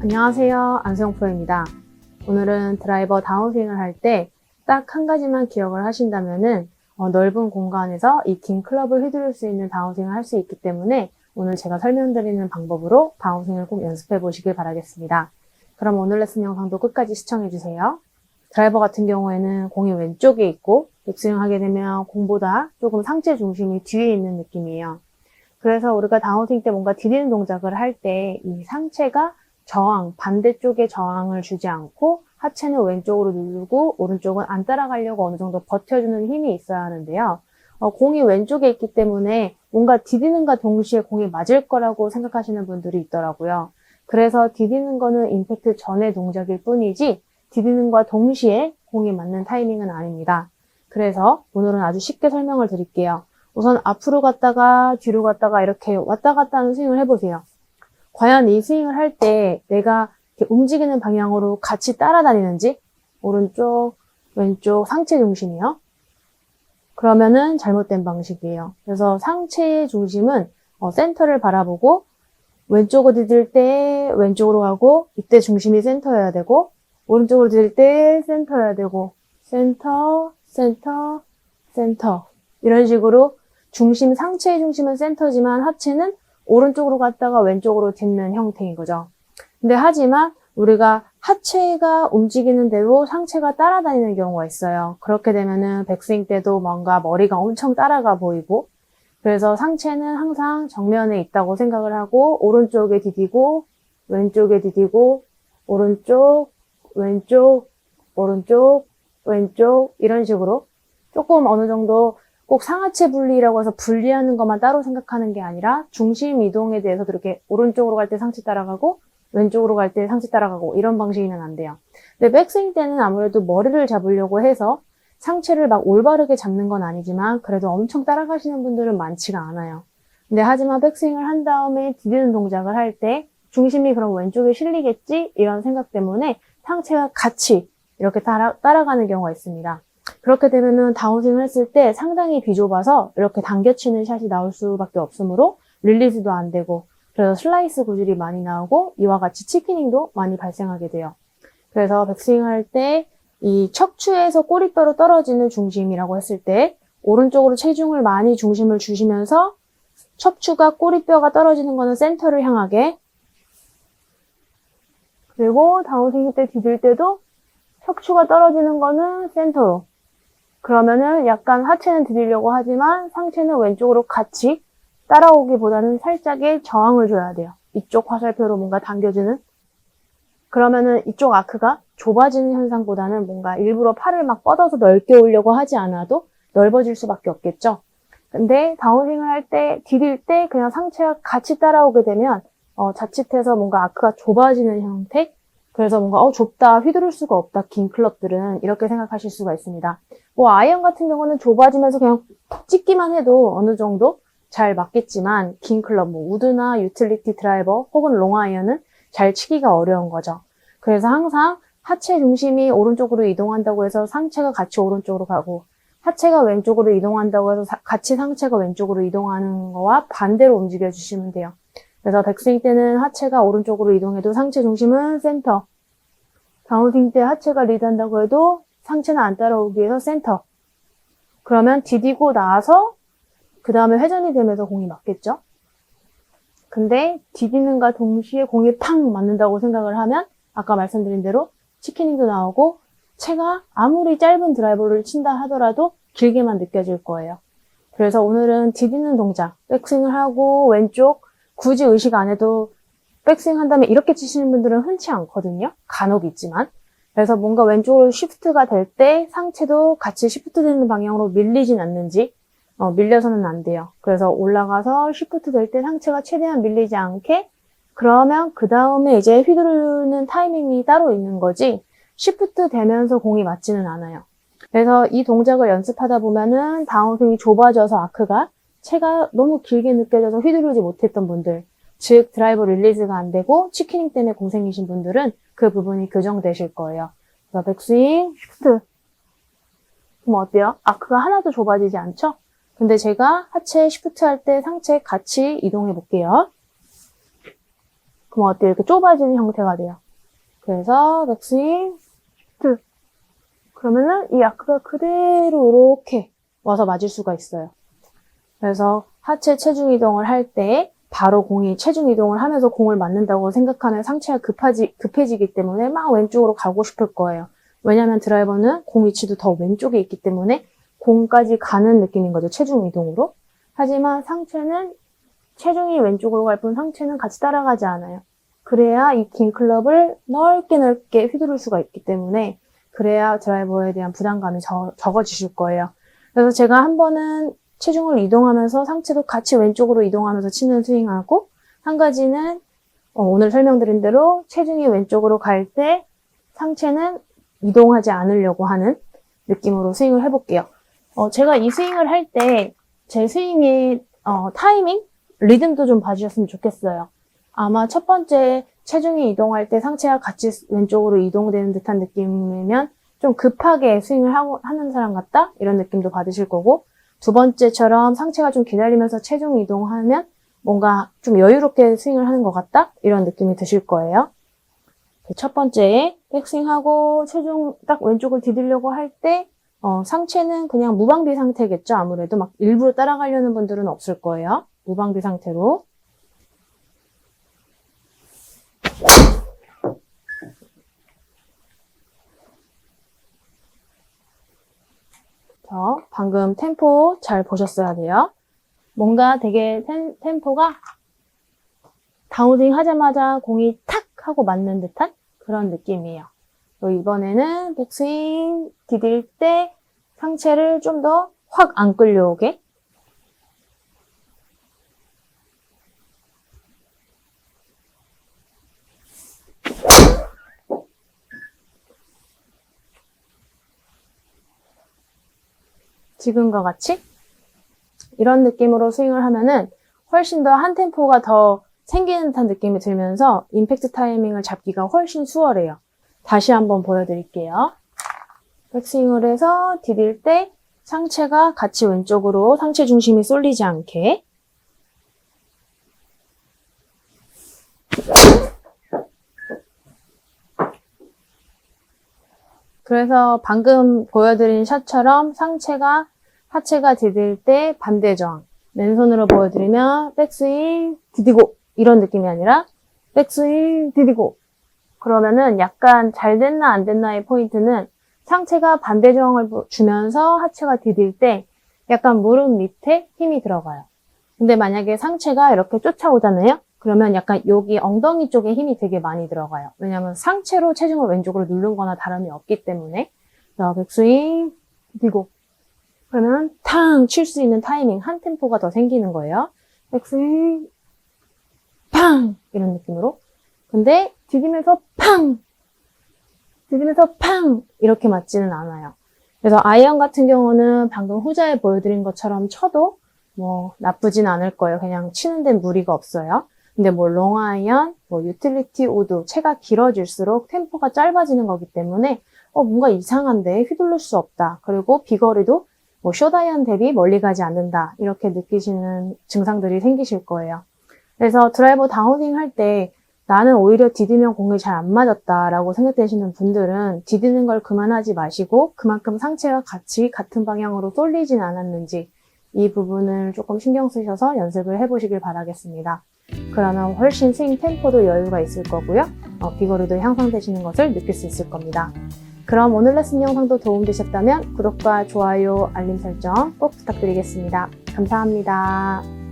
안녕하세요. 안수영 프로입니다. 오늘은 드라이버 다운스윙을 할 때 딱 한 가지만 기억을 하신다면은 넓은 공간에서 이 긴 클럽을 휘두를 수 있는 다운스윙을 할 수 있기 때문에 오늘 제가 설명드리는 방법으로 다운스윙을 꼭 연습해 보시길 바라겠습니다. 그럼 오늘 레슨 영상도 끝까지 시청해 주세요. 드라이버 같은 경우에는 공이 왼쪽에 있고 백스윙 하게 되면 공보다 조금 상체 중심이 뒤에 있는 느낌이에요. 그래서 우리가 다운스윙 때 뭔가 디디는 동작을 할 때 이 상체가 반대쪽에 저항을 주지 않고 하체는 왼쪽으로 누르고 오른쪽은 안 따라가려고 어느 정도 버텨주는 힘이 있어야 하는데요. 공이 왼쪽에 있기 때문에 뭔가 디디는가 동시에 공이 맞을 거라고 생각하시는 분들이 있더라고요. 그래서 디디는 거는 임팩트 전의 동작일 뿐이지 디디는과 동시에 공이 맞는 타이밍은 아닙니다. 그래서 오늘은 아주 쉽게 설명을 드릴게요. 우선 앞으로 갔다가 뒤로 갔다가 이렇게 왔다 갔다 하는 스윙을 해보세요. 과연 이 스윙을 할 때 내가 이렇게 움직이는 방향으로 같이 따라다니는지 오른쪽, 왼쪽 상체 중심이요. 그러면은 잘못된 방식이에요. 그래서 상체의 중심은 센터를 바라보고 왼쪽으로 디딜 때 왼쪽으로 가고 이때 중심이 센터여야 되고 오른쪽으로 디딜 때 센터여야 되고 센터, 센터, 센터 이런 식으로 상체의 중심은 센터지만 하체는 오른쪽으로 갔다가 왼쪽으로 딛는 형태인 거죠. 근데 하지만 우리가 하체가 움직이는 대로 상체가 따라다니는 경우가 있어요. 그렇게 되면은 백스윙 때도 뭔가 머리가 엄청 따라가 보이고 그래서 상체는 항상 정면에 있다고 생각을 하고 오른쪽에 디디고 왼쪽에 디디고 오른쪽, 왼쪽, 오른쪽, 왼쪽 이런 식으로 조금 어느 정도 꼭 상하체 분리라고 해서 분리하는 것만 따로 생각하는 게 아니라 중심 이동에 대해서도 이렇게 오른쪽으로 갈 때 상체 따라가고 왼쪽으로 갈 때 상체 따라가고 이런 방식이면 안 돼요. 근데 백스윙 때는 아무래도 머리를 잡으려고 해서 상체를 막 올바르게 잡는 건 아니지만 그래도 엄청 따라가시는 분들은 많지가 않아요. 근데 하지만 백스윙을 한 다음에 디디는 동작을 할 때 중심이 그럼 왼쪽에 실리겠지? 이런 생각 때문에 상체가 같이 이렇게 따라가는 경우가 있습니다. 그렇게 되면은 다운스윙을 했을 때 상당히 비좁아서 이렇게 당겨치는 샷이 나올 수밖에 없으므로 릴리즈도 안 되고 그래서 슬라이스 구질이 많이 나오고 이와 같이 치키닝도 많이 발생하게 돼요. 그래서 백스윙 할 때 이 척추에서 꼬리뼈로 떨어지는 중심이라고 했을 때 오른쪽으로 체중을 많이 중심을 주시면서 척추가 꼬리뼈가 떨어지는 거는 센터를 향하게 그리고 다운스윙 때 디딜 때도 척추가 떨어지는 거는 센터로 그러면은 약간 하체는 디디려고 하지만 상체는 왼쪽으로 같이 따라오기보다는 살짝의 저항을 줘야 돼요. 이쪽 화살표로 뭔가 당겨주는 그러면은 이쪽 아크가 좁아지는 현상보다는 뭔가 일부러 팔을 막 뻗어서 넓게 오려고 하지 않아도 넓어질 수밖에 없겠죠. 근데 다운스윙을 할 때 디딜 때 그냥 상체가 같이 따라오게 되면 자칫해서 뭔가 아크가 좁아지는 형태 그래서 뭔가 좁다, 휘두를 수가 없다, 긴 클럽들은 이렇게 생각하실 수가 있습니다. 뭐 아이언 같은 경우는 좁아지면서 그냥 톡 찍기만 해도 어느 정도 잘 맞겠지만 긴 클럽, 뭐 우드나 유틸리티 드라이버 혹은 롱 아이언은 잘 치기가 어려운 거죠. 그래서 항상 하체 중심이 오른쪽으로 이동한다고 해서 상체가 같이 오른쪽으로 가고 하체가 왼쪽으로 이동한다고 해서 같이 상체가 왼쪽으로 이동하는 거와 반대로 움직여 주시면 돼요. 그래서 백스윙 때는 하체가 오른쪽으로 이동해도 상체 중심은 센터. 다운스윙 때 하체가 리드한다고 해도 상체는 안 따라오기 위해서 센터. 그러면 디디고 나서 그 다음에 회전이 되면서 공이 맞겠죠? 근데 디디는가 동시에 공이 팡 맞는다고 생각을 하면 아까 말씀드린 대로 치키닝도 나오고 채가 아무리 짧은 드라이버를 친다 하더라도 길게만 느껴질 거예요. 그래서 오늘은 디디는 동작, 백스윙을 하고 왼쪽 굳이 의식 안 해도 백스윙 한 다음에 이렇게 치시는 분들은 흔치 않거든요. 간혹 있지만. 그래서 뭔가 왼쪽으로 쉬프트가 될 때 상체도 같이 쉬프트 되는 방향으로 밀리진 않는지 밀려서는 안 돼요. 그래서 올라가서 쉬프트 될 때 상체가 최대한 밀리지 않게 그러면 그 다음에 이제 휘두르는 타이밍이 따로 있는 거지 쉬프트 되면서 공이 맞지는 않아요. 그래서 이 동작을 연습하다 보면은 다운스윙이 좁아져서 아크가 채가 너무 길게 느껴져서 휘두르지 못했던 분들 즉 드라이버 릴리즈가 안 되고 치키닝 때문에 고생이신 분들은 그 부분이 교정되실 거예요. 그래서 백스윙, 쉬프트 그럼 어때요? 아크가 하나도 좁아지지 않죠? 근데 제가 하체 쉬프트 할 때 상체 같이 이동해 볼게요. 그럼 어때? 이렇게 좁아지는 형태가 돼요. 그래서 백스윙, 툭. 그러면은 이 아크가 그대로 이렇게 와서 맞을 수가 있어요. 그래서 하체 체중 이동을 할 때 바로 공이 체중 이동을 하면서 공을 맞는다고 생각하면 상체가 급해지기 때문에 막 왼쪽으로 가고 싶을 거예요. 왜냐하면 드라이버는 공 위치도 더 왼쪽에 있기 때문에 공까지 가는 느낌인 거죠. 체중 이동으로. 하지만 상체는 체중이 왼쪽으로 갈 뿐 상체는 같이 따라가지 않아요. 그래야 이 긴 클럽을 넓게 휘두를 수가 있기 때문에 그래야 드라이버에 대한 부담감이 적어지실 거예요. 그래서 제가 한 번은 체중을 이동하면서 상체도 같이 왼쪽으로 이동하면서 치는 스윙하고, 한 가지는 오늘 설명드린 대로 체중이 왼쪽으로 갈 때 상체는 이동하지 않으려고 하는 느낌으로 스윙을 해볼게요. 제가 이 스윙을 할 때 제 스윙의 타이밍, 리듬도 좀 봐주셨으면 좋겠어요. 아마 첫 번째 체중이 이동할 때 상체가 같이 왼쪽으로 이동되는 듯한 느낌이면 좀 급하게 스윙을 하는 사람 같다? 이런 느낌도 받으실 거고, 두 번째처럼 상체가 좀 기다리면서 체중 이동하면 뭔가 좀 여유롭게 스윙을 하는 것 같다? 이런 느낌이 드실 거예요. 첫 번째, 백스윙하고 체중 딱 왼쪽을 디디려고 할 때 상체는 그냥 무방비 상태겠죠. 아무래도 막 일부러 따라가려는 분들은 없을 거예요. 무방비 상태로. 방금 템포 잘 보셨어야 돼요. 뭔가 되게 템포가 다운스윙 하자마자 공이 탁 하고 맞는 듯한 그런 느낌이에요. 이번에는 백스윙 디딜 때 상체를 좀 더 확 안 끌려오게, 지금과 같이 이런 느낌으로 스윙을 하면은 훨씬 더 한 템포가 더 생기는 듯한 느낌이 들면서 임팩트 타이밍을 잡기가 훨씬 수월해요. 다시 한번 보여드릴게요. 백스윙을 해서 디딜 때 상체가 같이 왼쪽으로 상체 중심이 쏠리지 않게, 그래서 방금 보여드린 샷처럼 하체가 디딜 때 반대 저항, 맨손으로 보여드리면 백스윙 디디고 이런 느낌이 아니라 백스윙 디디고, 그러면은 약간 잘 됐나 안 됐나의 포인트는 상체가 반대 저항을 주면서 하체가 디딜 때 약간 무릎 밑에 힘이 들어가요. 근데 만약에 상체가 이렇게 쫓아오잖아요? 그러면 약간 여기 엉덩이 쪽에 힘이 되게 많이 들어가요. 왜냐하면 상체로 체중을 왼쪽으로 누른 거나 다름이 없기 때문에. 백스윙 디디고, 그러면 탕 칠 수 있는 타이밍 한 템포가 더 생기는 거예요. 백스윙 팡 이런 느낌으로. 근데 디디면서 팡 이렇게 맞지는 않아요. 그래서 아이언 같은 경우는 방금 후자에 보여드린 것처럼 쳐도 뭐 나쁘진 않을 거예요. 그냥 치는 데는 무리가 없어요. 근데 뭐 롱아이언, 유틸리티 우드, 채가 길어질수록 템포가 짧아지는 거기 때문에 뭔가 이상한데 휘둘릴 수 없다. 그리고 비거리도 숏아이언 대비 멀리 가지 않는다. 이렇게 느끼시는 증상들이 생기실 거예요. 그래서 드라이버 다운스윙 할 때 나는 오히려 디디면 공이 잘 안 맞았다라고 생각되시는 분들은 디디는 걸 그만하지 마시고 그만큼 상체와 같이 같은 방향으로 쏠리진 않았는지 이 부분을 조금 신경 쓰셔서 연습을 해보시길 바라겠습니다. 그러면 훨씬 스윙 템포도 여유가 있을 거고요. 비거리도 향상되시는 것을 느낄 수 있을 겁니다. 그럼 오늘 레슨 영상도 도움되셨다면 구독과 좋아요, 알림 설정 꼭 부탁드리겠습니다. 감사합니다.